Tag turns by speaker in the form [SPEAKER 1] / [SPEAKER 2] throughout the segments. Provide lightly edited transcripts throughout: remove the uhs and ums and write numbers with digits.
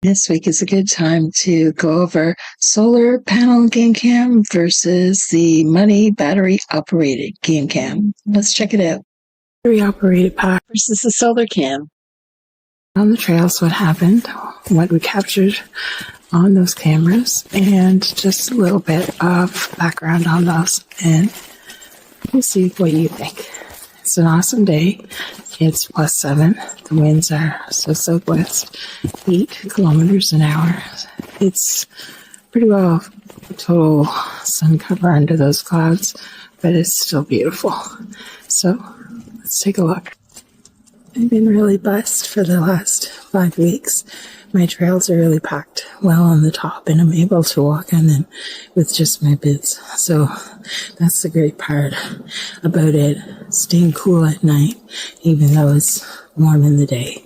[SPEAKER 1] This week is a good time to go over solar panel game cam versus the money battery operated game cam. Let's check it out.
[SPEAKER 2] Battery operated power
[SPEAKER 1] Versus the solar cam.
[SPEAKER 2] on the trails, what happened, what we captured on those cameras, and just a little bit of background on those, and we'll see what you think. It's an awesome day. It's +7. The winds are southwest, 8 kilometers an hour. It's pretty well total sun cover under those clouds, but it's still beautiful. So let's take a look. I've been really blessed for the last 5 weeks. My trails are really packed well on the top, and I'm able to walk on them with just my boots. So that's the great part about it, staying cool at night, even though it's warm in the day.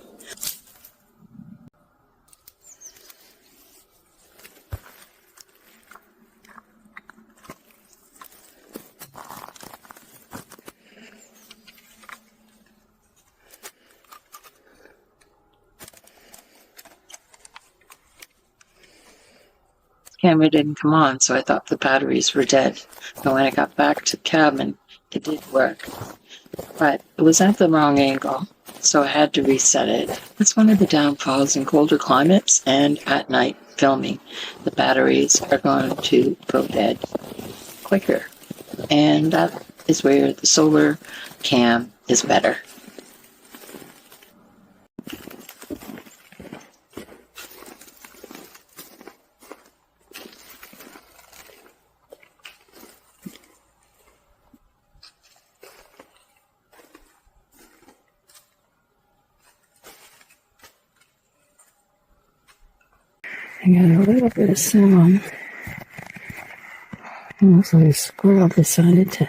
[SPEAKER 1] Camera didn't come on, so I thought the batteries were dead. But when I got back to the cabin, it did work. But it was at the wrong angle, so I had to reset it. That's one of the downfalls in colder climates and at night filming. The batteries are going to go dead quicker. And that is where the solar cam is better.
[SPEAKER 2] I got a little bit of sound. Almost like a squirrel decided to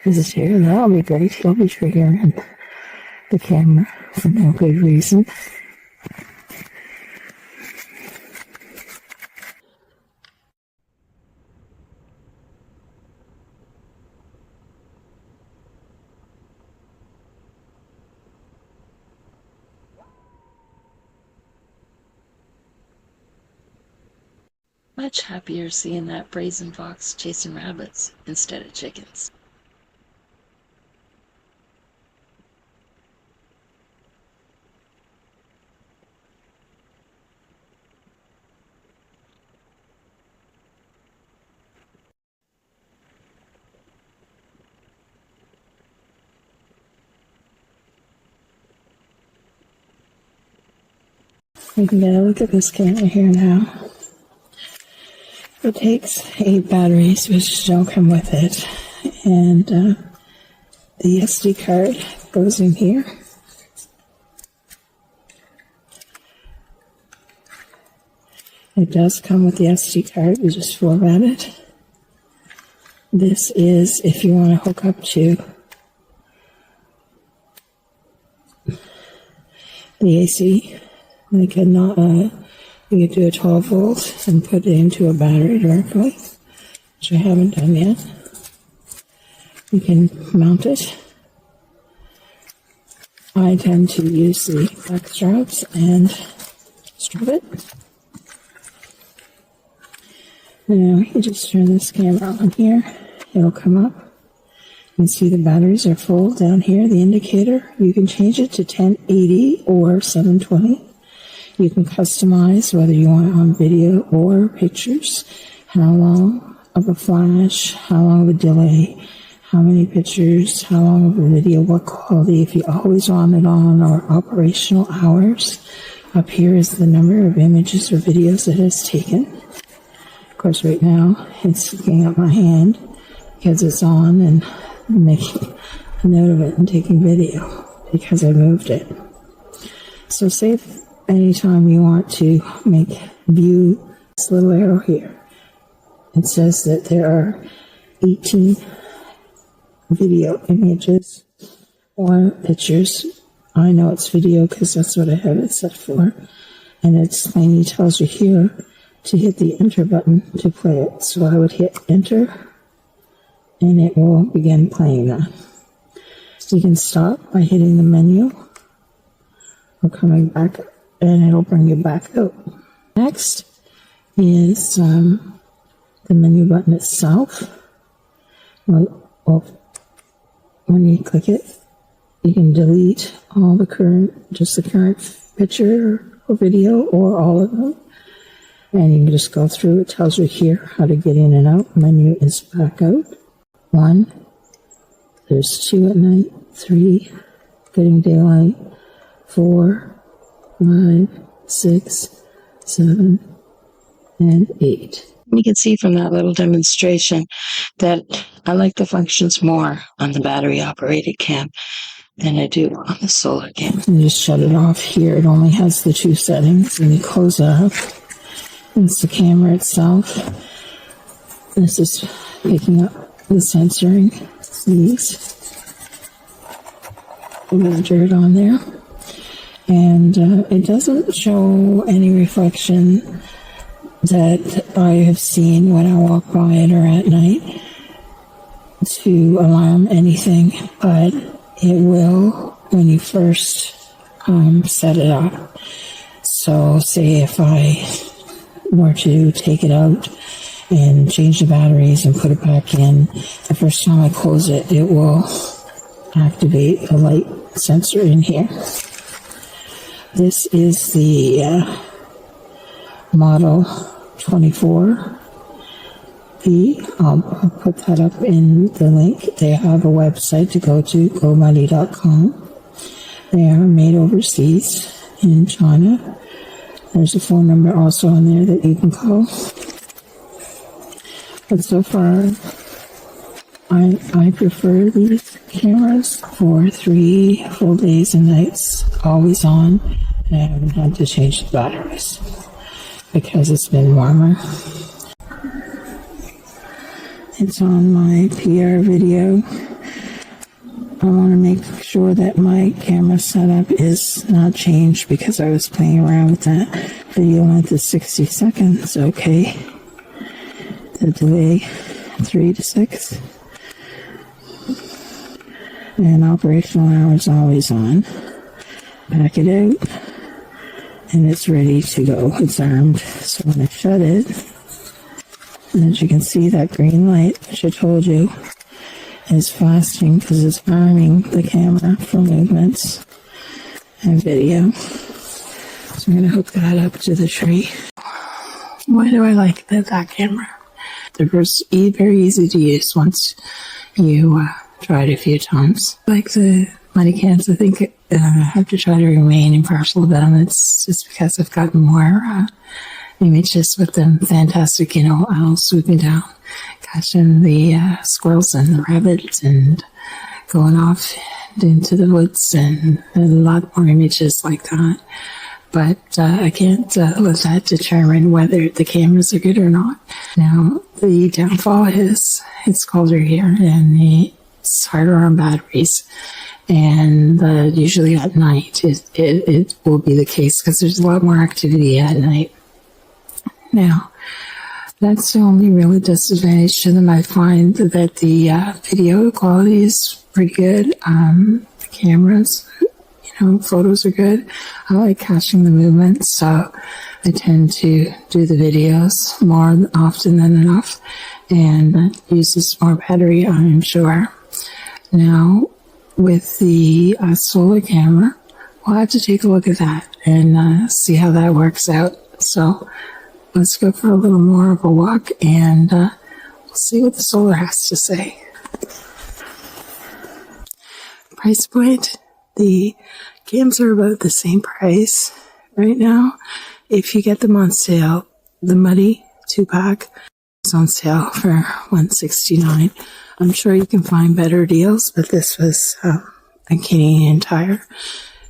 [SPEAKER 2] visit here. That'll be great. He'll be triggering the camera for no good reason.
[SPEAKER 1] Much happier seeing that brazen fox chasing rabbits instead of chickens.
[SPEAKER 2] You can get a look at this camera here now. It takes 8 batteries, which don't come with it, and the SD card goes in here. It does come with the SD card, you just format it. This is if you want to hook up to the AC. You could do a 12 volt and put it into a battery directly, which I haven't done yet. You can mount it. I tend to use the back straps and strap it. Now you just turn this camera on here. It'll come up. You can see the batteries are full down here, the indicator. You can change it to 1080 or 720. You can customize whether you want it on video or pictures, how long of a flash, how long of a delay, how many pictures, how long of a video, what quality, if you always want it on, or operational hours. Up here is the number of images or videos it has taken. Of course, right now it's looking at my hand because it's on and making a note of it and taking video because I moved it. So save anytime you want to view this little arrow here. It says that there are 18 video images or pictures. I know it's video because that's what I have it set for. And it's plainly tells you here to hit the enter button to play it. So I would hit enter and it will begin playing that. You can stop by hitting the menu or coming back, and it'll bring you back out. Next is the menu button itself. Well, when you click it, you can delete all the current picture or video or all of them. And you can just go through. It tells you here how to get in and out. Menu is back out. 1. There's 2 at night. 3. Getting daylight. 4, 5, 6, 7, and 8.
[SPEAKER 1] You can see from that little demonstration that I like the functions more on the battery operated cam than I do on the solar cam.
[SPEAKER 2] You just shut it off here. It only has the 2 settings. And you close it up. It's the camera itself. This is picking up the sensoring. These. Measured on there. And it doesn't show any reflection that I have seen when I walk by it or at night to alarm anything, but it will when you first set it up. So say if I were to take it out and change the batteries and put it back in, the first time I close it, it will activate the light sensor in here. This is the Model 24B. I'll put that up in the link. They have a website to go to, GoMoney.com. They are made overseas in China. There's a phone number also on there that you can call. But so far, I prefer these cameras for 3 full days and nights, always on, and I haven't had to change the batteries because it's been warmer. It's on my PR video. I want to make sure that my camera setup is not changed because I was playing around with that. Video length is 60 seconds, okay. The delay, 3 to 6. And operational hours always on. Back it out. And it's ready to go. It's armed. So when I shut it, and as you can see, that green light, which I told you, is flashing because it's arming the camera for movements and video. So I'm going to hook that up to the tree. Why do I like that camera? They're very easy to use once you try it a few times. Like the money cans, I think I have to try to remain impartial about them. It's just because I've gotten more images with them. Fantastic, owls swooping down, catching the squirrels and the rabbits and going off into the woods, and a lot more images like that. But I can't let that determine whether the cameras are good or not. Now, the downfall is it's colder here and it's harder on batteries. And usually at night it will be the case because there's a lot more activity at night. Now, that's the only real disadvantage to them. I find that the video quality is pretty good. The cameras, photos are good. I like catching the movements, so I tend to do the videos more often than enough, and that uses more battery, I'm sure. Now, with the solar camera, we'll have to take a look at that and see how that works out. So let's go for a little more of a walk, and we'll see what the solar has to say. Price point. The cams are about the same price right now. If you get them on sale, the Muddy 2-pack is on sale for $169. I'm sure you can find better deals, but this was a Canadian Tire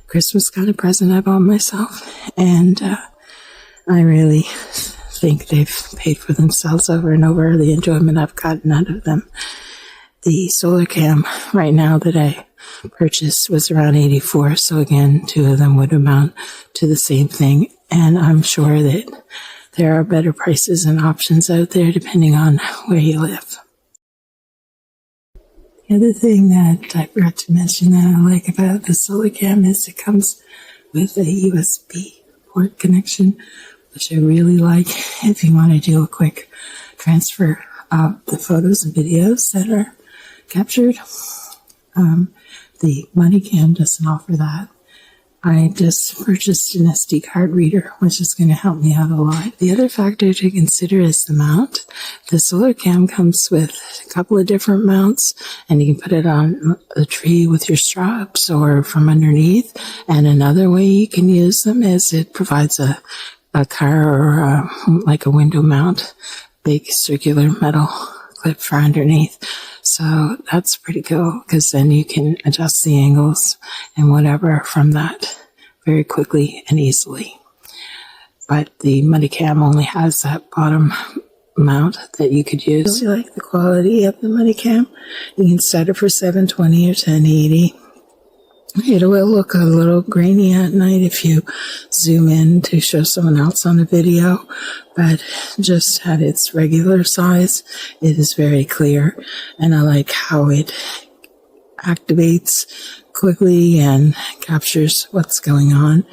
[SPEAKER 2] Christmas kind of present I bought myself, and I really think they've paid for themselves over and over. The enjoyment I've gotten out of them. The solar cam right now that I purchased was around $84, so again, 2 of them would amount to the same thing, and I'm sure that there are better prices and options out there depending on where you live. The other thing that I forgot to mention that I like about the solar cam is it comes with a USB port connection which I really like if you want to do a quick transfer of the photos and videos that are captured. The MoneyCam doesn't offer that. I just purchased an SD card reader, which is going to help me out a lot. The other factor to consider is the mount. The Solar Cam comes with a couple of different mounts, and you can put it on a tree with your straps or from underneath. And another way you can use them is it provides a car or like a window mount, big circular metal clip for underneath. So that's pretty cool, because then you can adjust the angles and whatever from that very quickly and easily. But the MoneyCam only has that bottom mount that you could use. I really like the quality of the MoneyCam. You can set it for 720 or 1080. It will look a little grainy at night if you zoom in to show someone else on a video, but just at its regular size, it is very clear, and I like how it activates quickly and captures what's going on.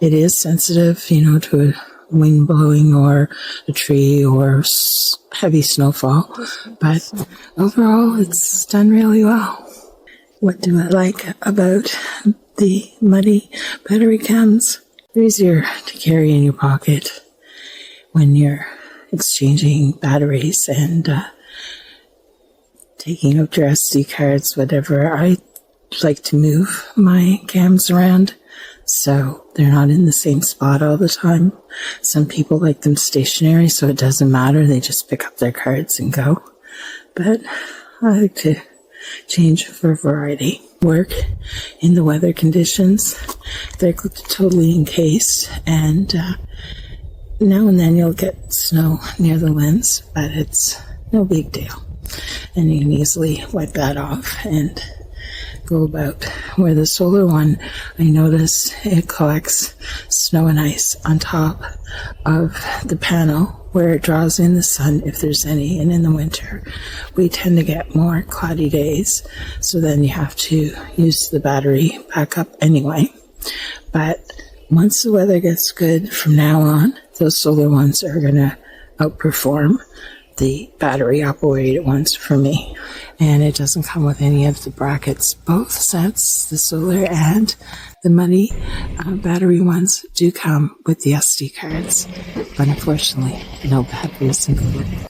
[SPEAKER 2] It is sensitive, to a wind blowing or a tree or heavy snowfall, but overall it's done really well. What do I like about the Money battery cams? They're easier to carry in your pocket when you're exchanging batteries and taking out your SD cards, whatever. I like to move my cams around so they're not in the same spot all the time. Some people like them stationary, so it doesn't matter. They just pick up their cards and go. But I like to change for variety. Work in the weather conditions. They're totally encased, and now and then you'll get snow near the lens, but it's no big deal. And you can easily wipe that off and go about. Where the solar one, I notice it collects snow and ice on top of the panel where it draws in the sun, if there's any. And in the winter, we tend to get more cloudy days, so then you have to use the battery backup anyway. But once the weather gets good from now on, those solar ones are going to outperform the battery operated ones for me. And it doesn't come with any of the brackets. Both sets, the solar and the Money battery ones, do come with the SD cards, but unfortunately no batteries included.